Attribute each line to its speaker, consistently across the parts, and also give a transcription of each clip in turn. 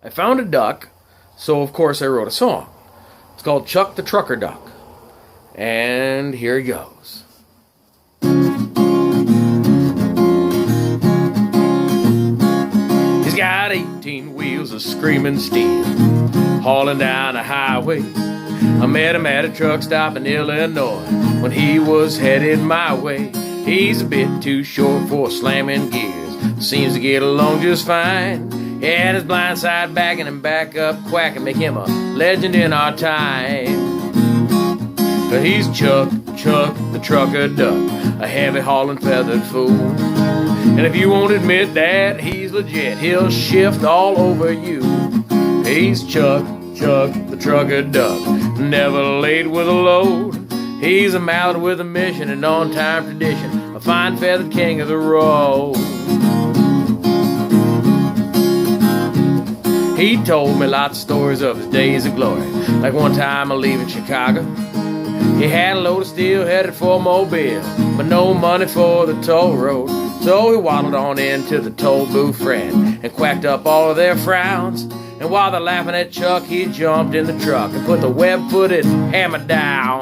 Speaker 1: I found a duck, so of course I wrote a song. It's called Chuck the Trucker Duck. And here it goes. He's got 18 wheels of screaming steel, hauling down a highway. I met him at a truck stop in Illinois when he was headed my way. He's a bit too short for slamming gears, seems to get along just fine. And his blind side backing and back up quacking make him a legend in our time. But he's Chuck the Trucker Duck, a heavy hauling feathered fool. And if you won't admit that he's legit, he'll shift all over you. He's Chuck the Trucker Duck, never late with a load. He's a mallard with a mission and on-time tradition, a fine feathered king of the road. He told me lots of stories of his days of glory, like one time leaving Chicago. He had a load of steel headed for Mobile, but no money for the toll road. So he waddled on into the toll booth friend and quacked up all of their frowns. And while they're laughing at Chuck, he jumped in the truck and put the web-footed hammer down.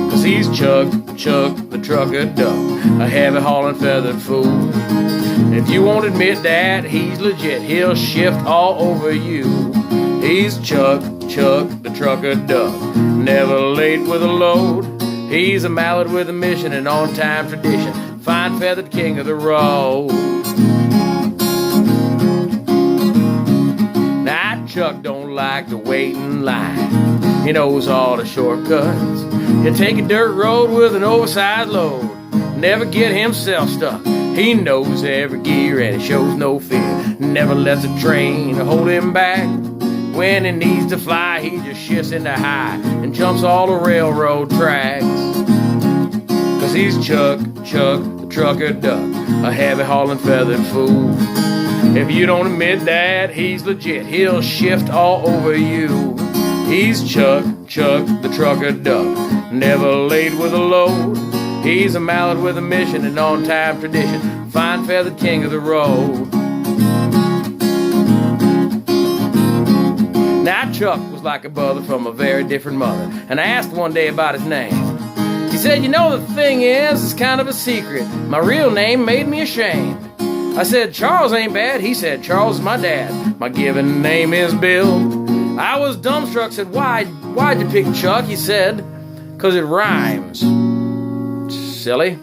Speaker 1: Cause he's Chuck the Trucker Duck, a heavy hauling feathered fool. And if you won't admit that he's legit, he'll shift all over you. He's Chuck the Trucker Duck, never late with a load. He's a mallard with a mission and on-time tradition, fine feathered king of the road. Now Chuck don't like to wait in line, he knows all the shortcuts. He'll take a dirt road with an oversized load, never get himself stuck. He knows every gear and he shows no fear, never lets a train hold him back. When he needs to fly, he just shifts into high and jumps all the railroad tracks. Cause he's Chuck the Trucker Duck, a heavy hauling feathered fool. If you don't admit that he's legit, he'll shift all over you. He's Chuck the Trucker Duck, never late with a load. He's a mallard with a mission and on-time tradition, fine feathered king of the road. Now Chuck was like a brother from a very different mother, and I asked one day about his name. He said, you know, the thing is, it's kind of a secret. My real name made me ashamed. I said, Charles ain't bad. He said, Charles is my dad. My given name is Bill. I was dumbstruck, said, why'd you pick Chuck? He said, cause it rhymes. Silly.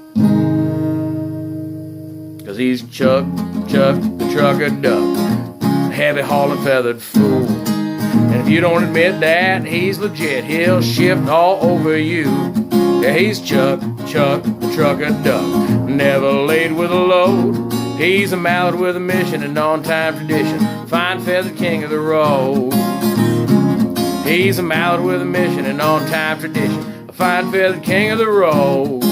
Speaker 1: Cause he's Chuck the Trucker Duck, heavy hauling feathered fool. And if you don't admit that he's legit, he'll shift all over you. Yeah, he's Chuck the Trucker Duck, never late with a load. He's a mallard with a mission and on-time tradition, fine feathered king of the road. He's a mallard with a mission and on-time tradition, a fine feathered king of the road.